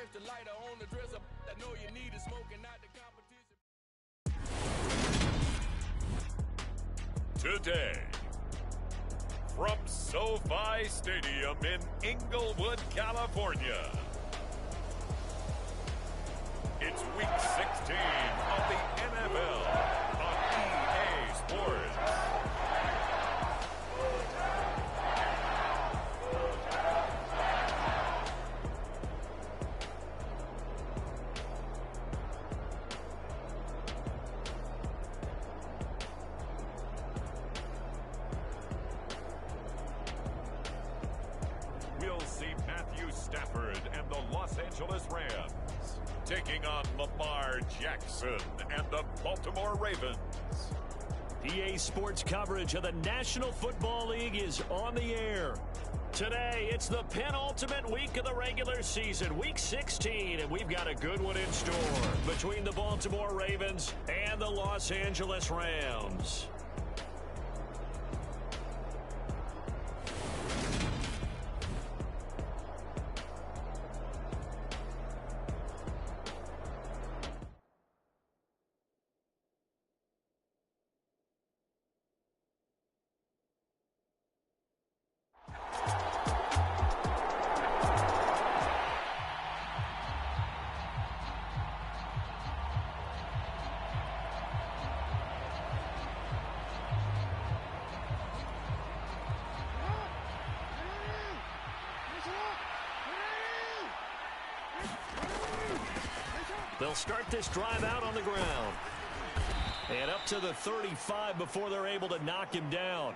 extra lighter on the dresser. I know you need it, smoking out the competition. Today, from SoFi Stadium in Inglewood, California, it's Week 16 of the NFL on EA Sports. We'll see Matthew Stafford and the Los Angeles Rams taking on Lamar Jackson and the Baltimore Ravens. EA Sports coverage of the National Football League is on the air. Today, it's the penultimate week of the regular season, Week 16, and we've got a good one in store between the Baltimore Ravens and the Los Angeles Rams. They'll start this drive out on the ground. And up to the 35 before they're able to knock him down.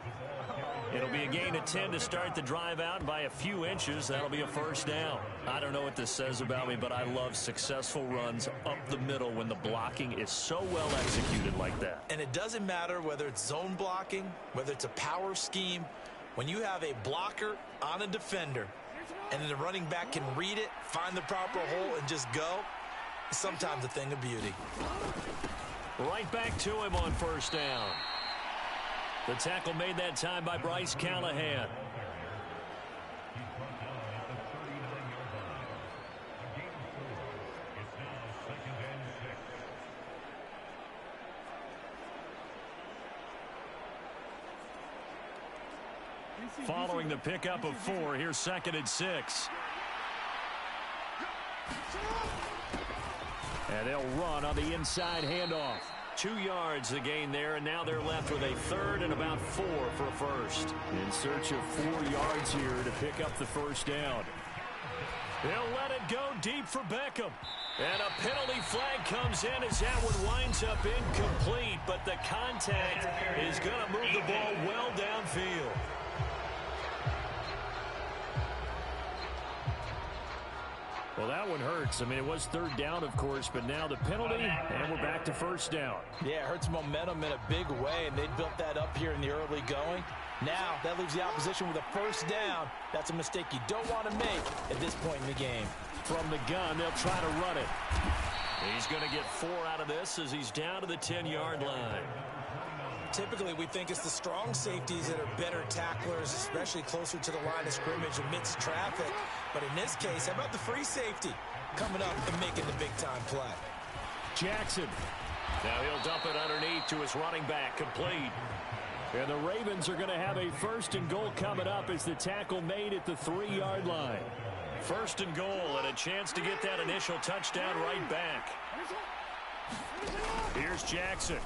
It'll be a gain of 10 to start the drive out. By a few inches, that'll be a first down. I don't know what this says about me, but I love successful runs up the middle when the blocking is so well executed like that. And it doesn't matter whether it's zone blocking, whether it's a power scheme. When you have a blocker on a defender, and then the running back can read it, find the proper hole, and just go, it's sometimes a thing of beauty. Right back to him on first down. The tackle made that time by Bryce Callahan. Following the pickup of 4, here's 2nd and 6. And they'll run on the inside handoff. 2 yards the gain there, and now they're left with a 3rd and about 4 for a first. In search of 4 yards here to pick up the first down. They'll let it go deep for Beckham. And a penalty flag comes in as that one winds up incomplete, but the contact is going to move the ball well downfield. Well, that one hurts. I mean, it was 3rd down, of course, but now the penalty, and we're back to first down. Yeah, it hurts momentum in a big way, and they built that up here in the early going. Now, that leaves the opposition with a first down. That's a mistake you don't want to make at this point in the game. From the gun, they'll try to run it. He's going to get 4 out of this as he's down to the 10-yard line. Typically, we think it's the strong safeties that are better tacklers, especially closer to the line of scrimmage amidst traffic. But in this case, how about the free safety coming up and making the big-time play? Jackson. Now he'll dump it underneath to his running back, complete. And the Ravens are going to have a 1st and goal coming up as the tackle made at the 3-yard line. 1st and goal and a chance to get that initial touchdown right back. Here's Jackson.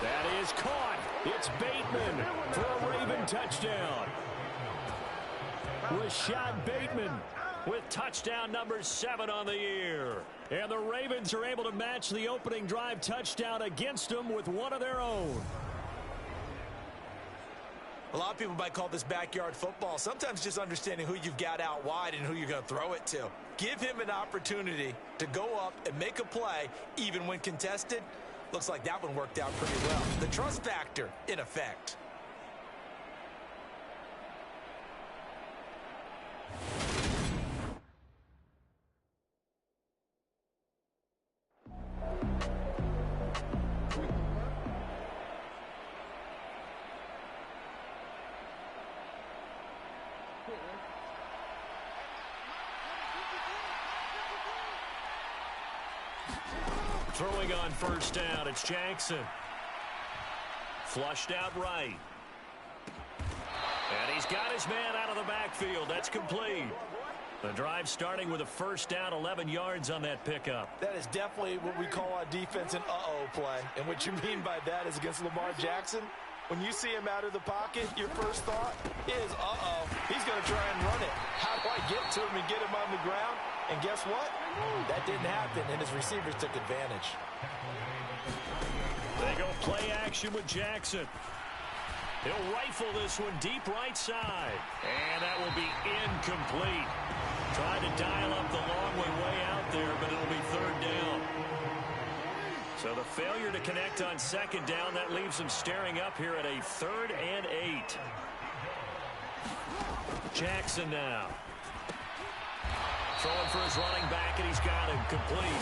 That is caught. It's Bateman for a Raven touchdown. Rashad Bateman with touchdown number 7 on the year. And the Ravens are able to match the opening drive touchdown against them with one of their own. A lot of people might call this backyard football. Sometimes just understanding who you've got out wide and who you're going to throw it to. Give him an opportunity to go up and make a play even when contested. Looks like that one worked out pretty well. The trust factor in effect. Throwing on first down, it's Jackson. Flushed out right. And he's got his man out of the backfield. That's complete. The drive starting with a first down, 11 yards on that pickup. That is definitely what we call on defense an uh-oh play. And what you mean by that is against Lamar Jackson, when you see him out of the pocket, your first thought is, uh-oh, he's going to try and run it. How do I get to him and get him on the ground? And guess what? That didn't happen, and his receivers took advantage. They go play action with Jackson. He'll rifle this one deep right side. And that will be incomplete. Tried to dial up the long way out there, but it'll be third down. So the failure to connect on second down, that leaves them staring up here at a 3rd and 8. Jackson now. Throwing for his running back, and he's got him complete.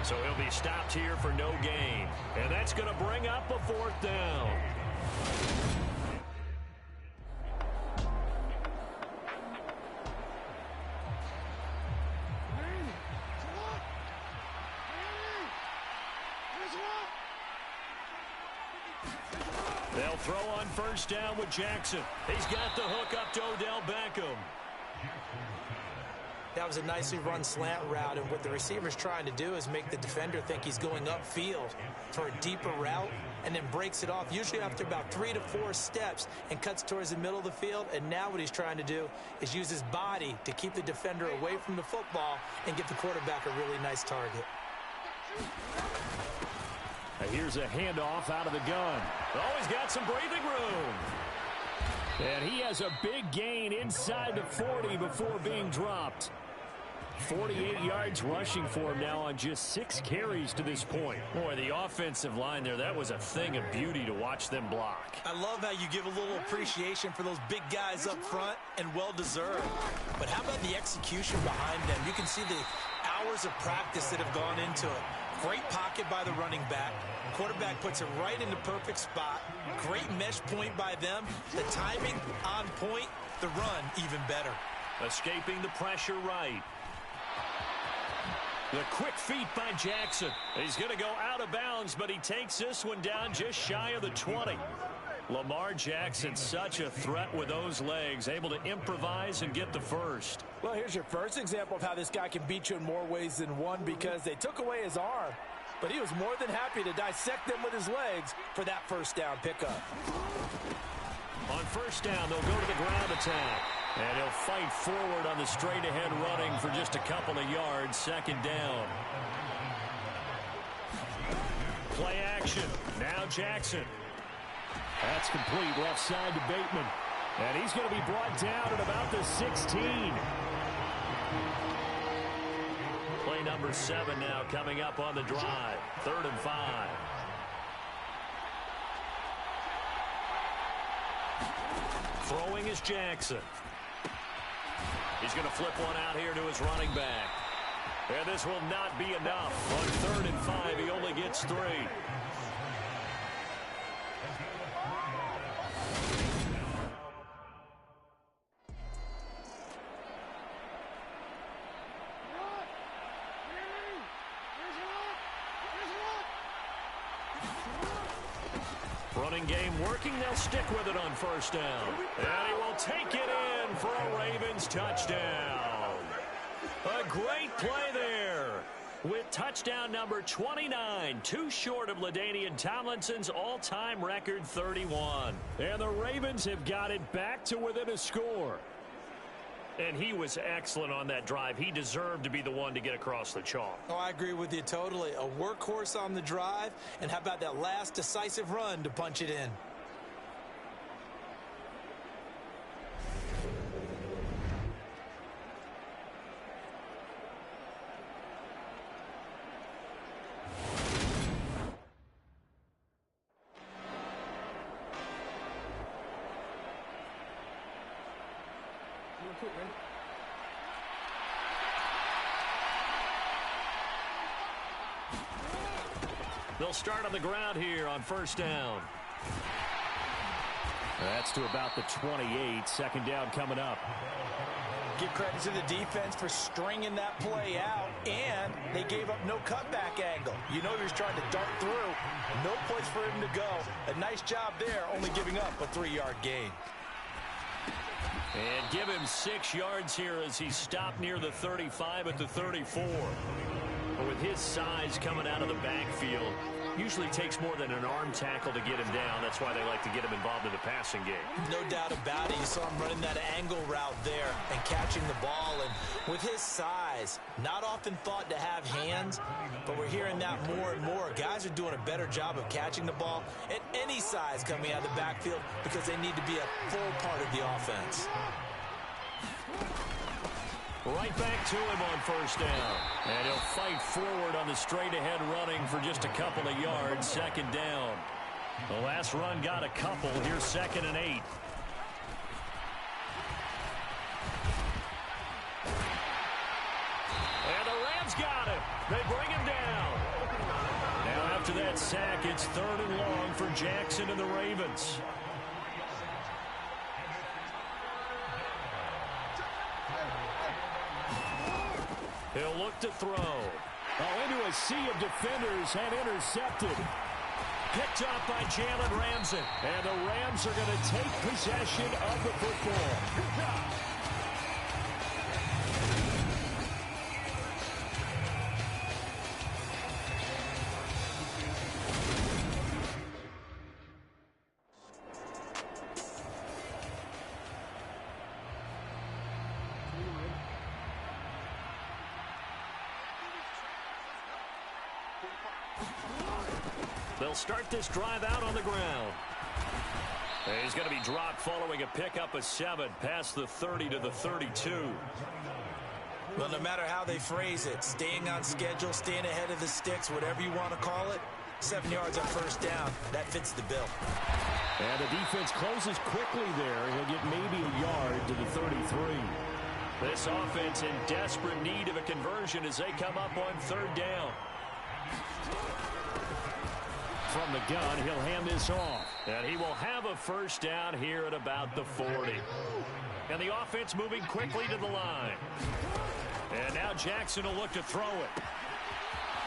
So he'll be stopped here for no gain. And that's going to bring up a 4th down. They'll throw on first down with Jackson. He's got the hook up to Odell Beckham. That was a nicely run slant route, and what the receiver's trying to do is make the defender think he's going upfield for a deeper route, and then breaks it off, usually after about 3 to 4 steps, and cuts towards the middle of the field. And now what he's trying to do is use his body to keep the defender away from the football and give the quarterback a really nice target. Now here's a handoff out of the gun. Oh, he's got some breathing room. And he has a big gain inside the 40 before being dropped. 48 yards rushing for him now on just 6 carries to this point. Boy, the offensive line there, that was a thing of beauty to watch them block. I love how you give a little appreciation for those big guys up front, and well-deserved. But how about the execution behind them? You can see the hours of practice that have gone into it. Great pocket by the running back. Quarterback puts it right in the perfect spot. Great mesh point by them. The timing on point. The run even better. Escaping the pressure right. The quick feet by Jackson. He's going to go out of bounds, but he takes this one down just shy of the 20. Lamar Jackson, such a threat with those legs, able to improvise and get the first. Well, here's your first example of how this guy can beat you in more ways than one, because they took away his arm, but he was more than happy to dissect them with his legs for that first down pickup. On first down, they'll go to the ground attack. And he'll fight forward on the straight-ahead running for just a couple of yards. Second down. Play action. Now Jackson. That's complete left side to Bateman. And he's going to be brought down at about the 16. Play number 7 now coming up on the drive. 3rd and 5. Throwing is Jackson. He's going to flip one out here to his running back. And this will not be enough. On 3rd and 5, he only gets 3. Running game working. They'll stick with it on first down. And he will take it in for a Ravens touchdown. A great play there with touchdown number 29, too short of LaDainian Tomlinson's all-time record 31. And the Ravens have got it back to within a score. And he was excellent on that drive. He deserved to be the one to get across the chalk. Oh, I agree with you totally. A workhorse on the drive, and how about that last decisive run to punch it in? They'll start on the ground here on first down. That's to about the 28. Second down coming up. Give credit to the defense for stringing that play out, and they gave up no cutback angle. You know he was trying to dart through. No place for him to go. A nice job there, only giving up a 3-yard gain. And give him 6 yards here as he stopped near the 35 at the 34. But with his size coming out of the backfield, usually takes more than an arm tackle to get him down. That's why they like to get him involved in the passing game. No doubt about it. You saw him running that angle route there and catching the ball. And with his size, not often thought to have hands, but we're hearing that more and more. Guys are doing a better job of catching the ball at any size coming out of the backfield because they need to be a full part of the offense. Right back to him on first down. And he'll fight forward on the straight-ahead running for just a couple of yards. Second down. The last run got a couple. Here's 2nd and 8. And the Rams got him. They bring him down. Now after that sack, it's 3rd and long for Jackson and the Ravens. He'll look to throw. Into a sea of defenders and intercepted. Picked up by Jalen Ramsey. And the Rams are going to take possession of the football. They'll start this drive out on the ground. And he's going to be dropped following a pickup of 7 past the 30 to the 32. Well, no matter how they phrase it, staying on schedule, staying ahead of the sticks, whatever you want to call it, 7 yards on first down, that fits the bill. And the defense closes quickly there. He'll get maybe a yard to the 33. This offense in desperate need of a conversion as they come up on 3rd down. From the gun, he'll hand this off. And he will have a first down here at about the 40. And the offense moving quickly to the line. And now Jackson will look to throw it.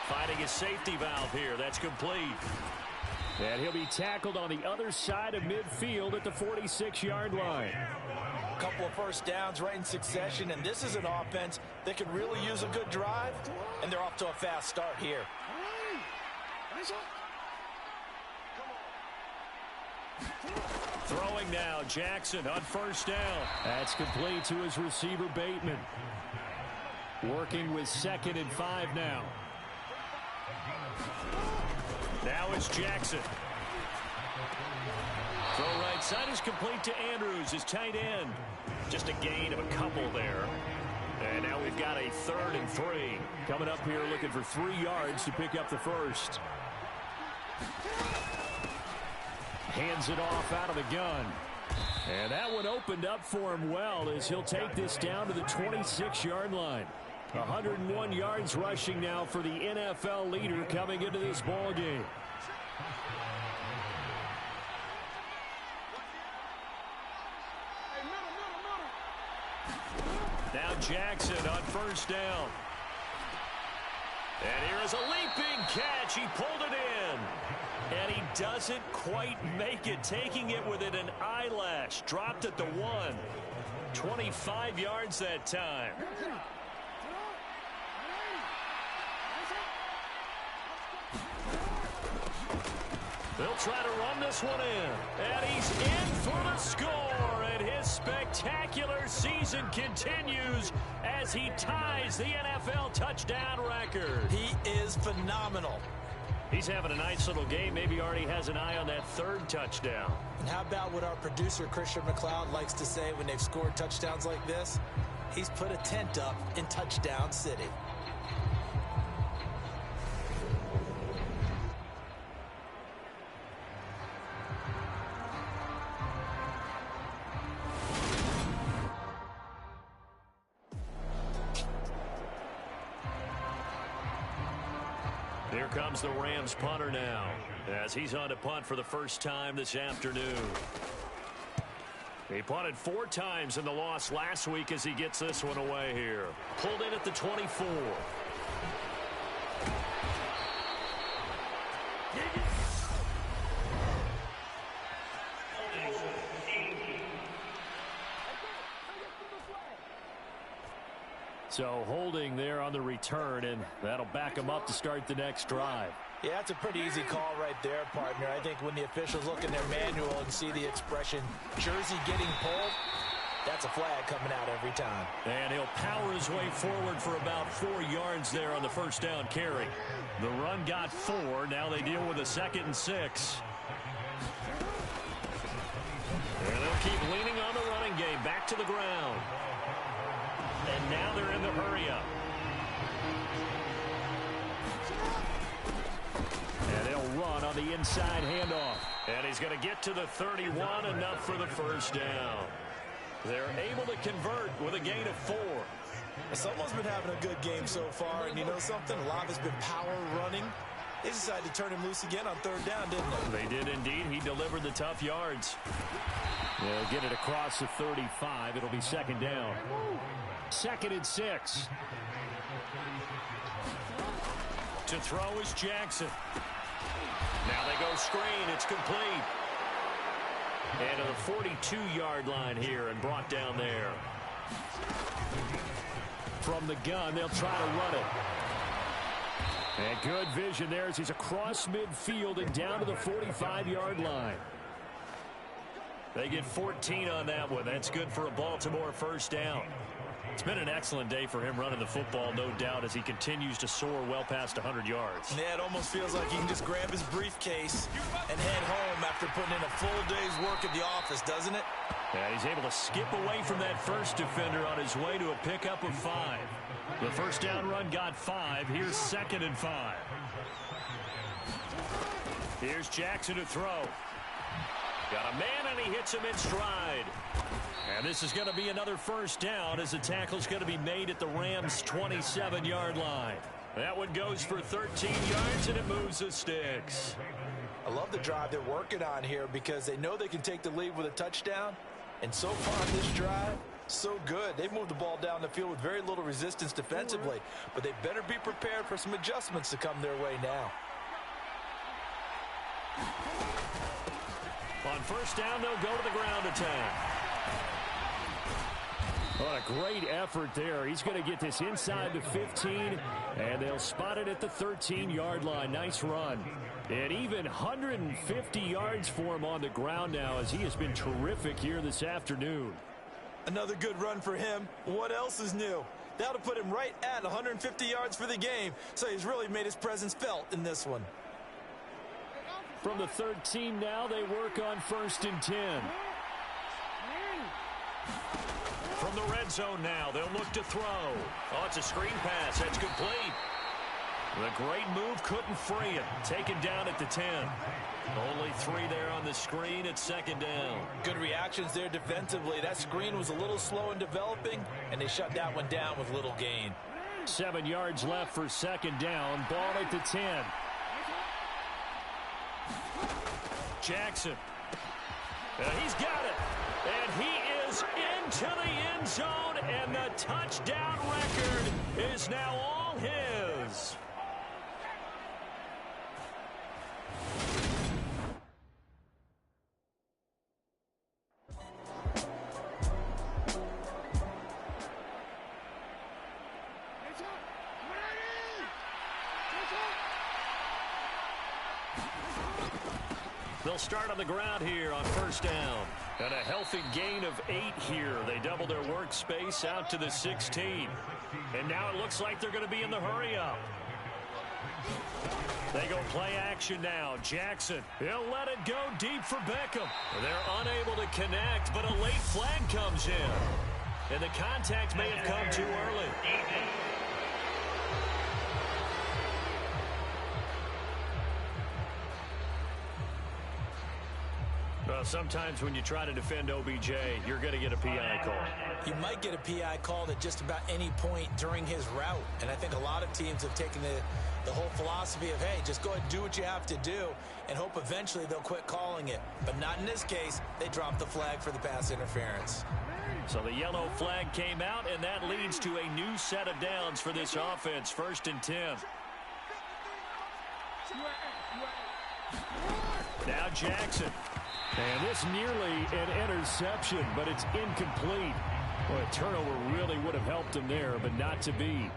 Finding a safety valve here. That's complete. And he'll be tackled on the other side of midfield at the 46-yard line. A couple of first downs right in succession, and this is an offense that could really use a good drive, and they're off to a fast start here. Throwing now, Jackson on first down. That's complete to his receiver, Bateman. Working with 2nd and 5 now. Now it's Jackson. Throw right side is complete to Andrews, his tight end. Just a gain of a couple there. And now we've got a 3rd and 3. Coming up here looking for 3 yards to pick up the first. Hands it off out of the gun. And that one opened up for him well as he'll take this down to the 26-yard line. 101 yards rushing now for the NFL leader coming into this ball game. Now Jackson on first down. And here is a leaping catch. He pulled it in. And he doesn't quite make it, taking it within an eyelash. Dropped at the 1. 25 yards that time. They'll try to run this one in. And he's in for the score. And his spectacular season continues as he ties the NFL touchdown record. He is phenomenal. He's having a nice little game. Maybe already has an eye on that 3rd touchdown. And how about what our producer, Christian McLeod, likes to say when they've scored touchdowns like this? He's put a tent up in Touchdown City. Here comes the Rams punter now as he's on to punt for the first time this afternoon. He punted 4 times in the loss last week as he gets this one away here. Pulled in at the 24. So holding there on the return, and that'll back him up to start the next drive. Yeah, that's a pretty easy call right there, partner. I think when the officials look in their manual and see the expression jersey getting pulled, that's a flag coming out every time. And he'll power his way forward for about 4 yards there on the first down carry. The run got 4. Now they deal with a 2nd and 6. And they'll keep leaning on the running game. Back to the ground. And now they're in the hurry-up. And they'll run on the inside handoff. And he's going to get to the 31, enough for the first down. They're able to convert with a gain of 4. Someone's been having a good game so far, and you know something? A lot of it's been power running. They decided to turn him loose again on 3rd down, didn't they? They did indeed. He delivered the tough yards. They'll get it across the 35. It'll be 2nd down. 2nd and 6. To throw is Jackson. Now they go screen. It's complete. And to the 42-yard line here and brought down there. From the gun, they'll try to run it. And good vision there as he's across midfield and down to the 45-yard line. They get 14 on that one. That's good for a Baltimore first down. It's been an excellent day for him running the football, no doubt, as he continues to soar well past 100 yards. Yeah, it almost feels like he can just grab his briefcase and head home after putting in a full day's work at the office, doesn't it? And he's able to skip away from that first defender on his way to a pickup of 5. The first down run got 5. Here's 2nd and 5. Here's Jackson to throw. Got a man, and he hits him in stride. And this is going to be another first down as the tackle's going to be made at the Rams' 27-yard line. That one goes for 13 yards, and it moves the sticks. I love the drive they're working on here because they know they can take the lead with a touchdown. And so far on this drive, so good. They've moved the ball down the field with very little resistance defensively, but they better be prepared for some adjustments to come their way now. On first down, they'll go to the ground attack. What a great effort there. He's going to get this inside the 15, and they'll spot it at the 13-yard line. Nice run. And even 150 yards for him on the ground now as he has been terrific here this afternoon. Another good run for him. What else is new? That'll put him right at 150 yards for the game, so he's really made his presence felt in this one. From the 13 now, they work on 1st and 10. From the red zone now, they'll look to throw. Oh, it's a screen pass. That's complete. The great move couldn't free it. Taken down at the 10. Only 3 there on the screen at 2nd down. Good reactions there defensively. That screen was a little slow in developing, and they shut that one down with little gain. 7 yards left for 2nd down. Ball at the 10. Jackson. He's got it. And he is into the end zone, and the touchdown record is now all his. They'll start on the ground here on first down. And a healthy gain of 8 here. They double their workspace out to the 16. And now it looks like they're going to be in the hurry-up. They go play action now. Jackson, he'll let it go deep for Beckham. They're unable to connect, but a late flag comes in. And the contact may have come too early. Well, sometimes when you try to defend OBJ, you're going to get a PI call. You might get a PI called at just about any point during his route. And I think a lot of teams have taken the whole philosophy of, hey, just go ahead and do what you have to do and hope eventually they'll quit calling it. But not in this case. They dropped the flag for the pass interference. So the yellow flag came out, and that leads to a new set of downs for this offense. 1st and 10. Now Jackson. And this nearly an interception, but it's incomplete. Well, a turnover really would have helped him there, but not to be.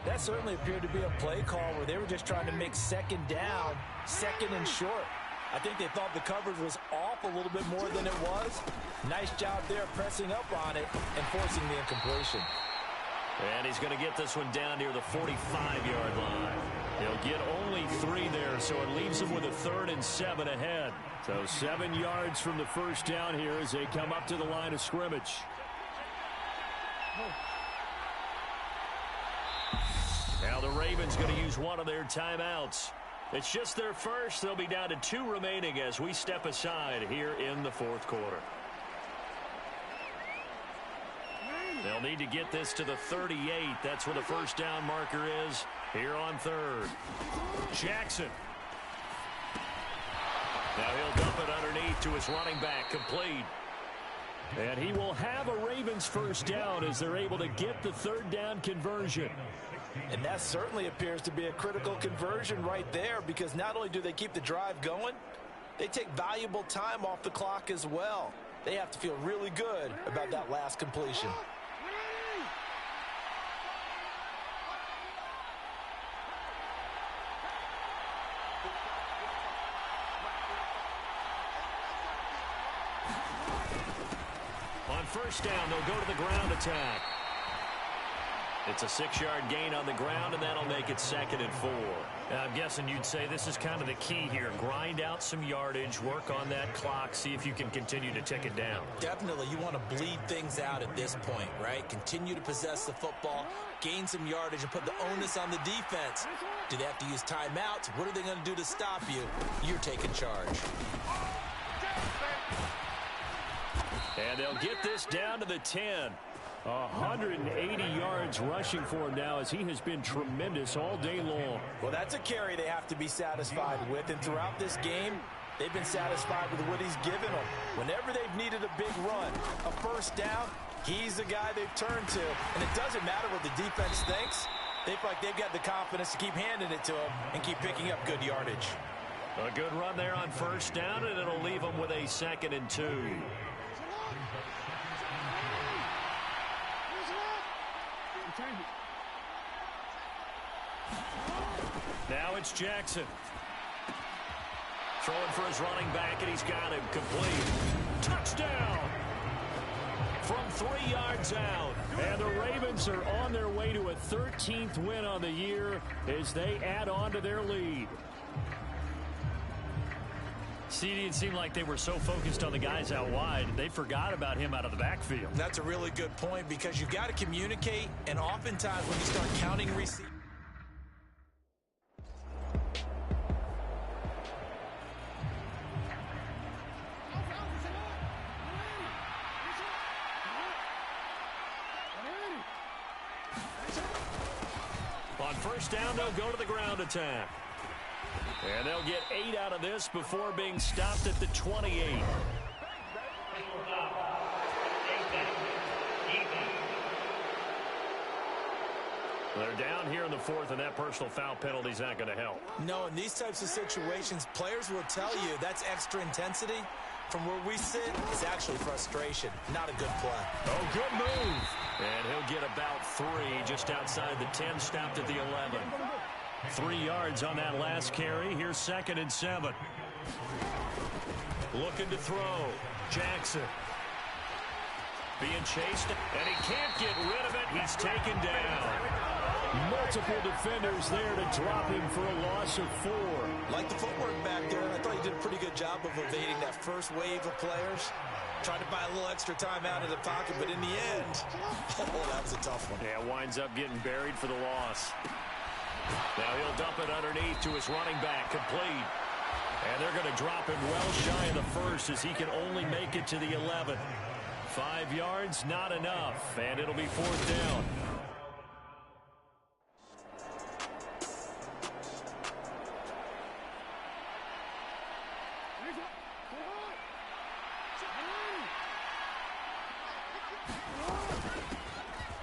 That certainly appeared to be a play call where they were just trying to make 2nd down, 2nd and short. I think they thought the coverage was off a little bit more than it was. Nice job there pressing up on it and forcing the incompletion. And he's going to get this one down near the 45-yard line. He'll get only 3 there, so it leaves him with a 3rd and 7 ahead. So 7 yards from the first down here as they come up to the line of scrimmage. Now the Ravens going to use one of their timeouts. It's just their first. They'll be down to 2 remaining as we step aside here in the 4th quarter. They'll need to get this to the 38. That's where the first down marker is here on 3rd. Jackson. Now he'll dump it underneath to his running back, complete. And he will have a Ravens first down as they're able to get the 3rd down conversion. And that certainly appears to be a critical conversion right there, because not only do they keep the drive going, they take valuable time off the clock as well. They have to feel really good about that last completion. On first down, they'll go to the ground attack. It's a 6-yard gain on the ground, and that'll make it 2nd and 4. I'm guessing you'd say this is kind of the key here. Grind out some yardage, work on that clock, see if you can continue to tick it down. Definitely, you want to bleed things out at this point, right? Continue to possess the football, gain some yardage, and put the onus on the defense. Do they have to use timeouts? What are they going to do to stop you? You're taking charge. And they'll get this down to the 10. 180 yards rushing for him now as he has been tremendous all day long. Well, that's a carry they have to be satisfied with. And throughout this game, they've been satisfied with what he's given them. Whenever they've needed a big run, a first down, he's the guy they've turned to. And it doesn't matter what the defense thinks. They feel like they've got the confidence to keep handing it to him and keep picking up good yardage. A good run there on first down, and it'll leave them with a 2nd and 2. Now it's Jackson. Throwing for his running back, and he's got him complete. Touchdown! From 3 yards out. And the Ravens are on their way to a 13th win on the year as they add on to their lead. CD, it seemed like they were so focused on the guys out wide, they forgot about him out of the backfield. That's a really good point, because you've got to communicate, and oftentimes when you start counting receivers, on first down, they'll go to the ground attack. And they'll get 8 out of this before being stopped at the 28. They're down here in the 4th, and that personal foul penalty is not going to help. No, in these types of situations, players will tell you that's extra intensity. From where we sit, it's actually frustration, not a good play. Oh, good move. And he'll get about 3 just outside the 10, stopped at the 11. 3 yards on that last carry. Here's 2nd and 7. Looking to throw. Jackson. Being chased, and he can't get rid of it. He's taken down. Multiple defenders there to drop him for a loss of 4. Like the footwork back there, I thought he did a pretty good job of evading that first wave of players. Tried to buy a little extra time out of the pocket, but in the end, oh, that was a tough one. Yeah, winds up getting buried for the loss. Now he'll dump it underneath to his running back, complete. And they're going to drop him well shy of the first as he can only make it to the 11. 5 yards, not enough, and it'll be 4th down.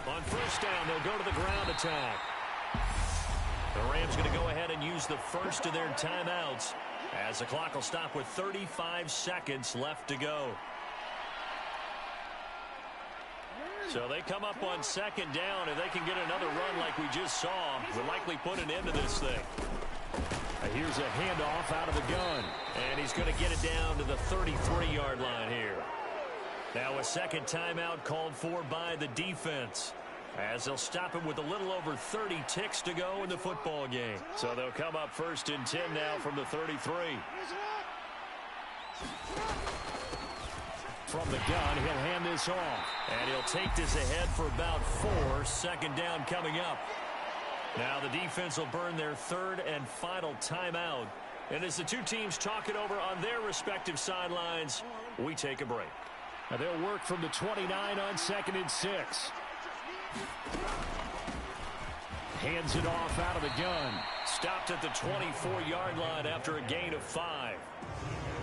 On 1st down, they'll go to the ground attack. The Rams going to go ahead and use the first of their timeouts as the clock will stop with 35 seconds left to go. So they come up on 2nd down. If they can get another run like we just saw, would likely put an end to this thing. Here's a handoff out of the gun. And he's going to get it down to the 33-yard line here. Now a second timeout called for by the defense, as they'll stop him with a little over 30 ticks to go in the football game. So they'll come up 1st and 10 now from the 33. From the gun, he'll hand this off. And he'll take this ahead for about 4. 2nd down coming up. Now the defense will burn their 3rd and final timeout. And as the two teams talk it over on their respective sidelines, we take a break. Now they'll work from the 29 on 2nd and 6. Hands it off out of the gun. Stopped at the 24-yard line after a gain of 5.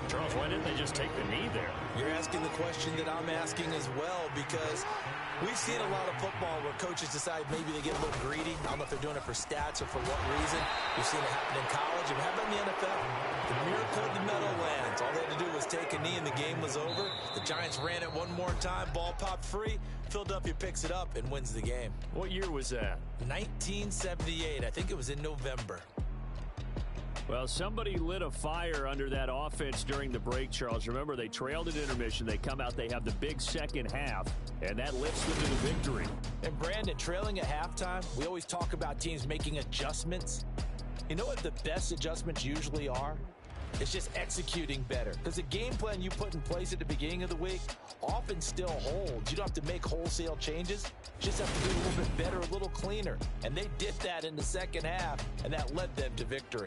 Charles, why didn't they just take the knee there? You're asking the question that I'm asking as well, because we've seen a lot of football where coaches decide maybe they get a little greedy. I don't know if they're doing it for stats or for what reason. We've seen it happen in college. And how about in the NFL? The miracle of the Meadowlands. All they had to do was take a knee and the game was over. The Giants ran it one more time. Ball popped free. Philadelphia picks it up and wins the game. What year was that? 1978. I think it was in November. Well, somebody lit a fire under that offense during the break, Charles. Remember, they trailed at intermission. They come out, they have the big second half, and that lifts them to the victory. And, Brandon, trailing at halftime, we always talk about teams making adjustments. You know what the best adjustments usually are? It's just executing better. Because the game plan you put in place at the beginning of the week often still holds. You don't have to make wholesale changes. You just have to do a little bit better, a little cleaner. And they did that in the second half, and that led them to victory.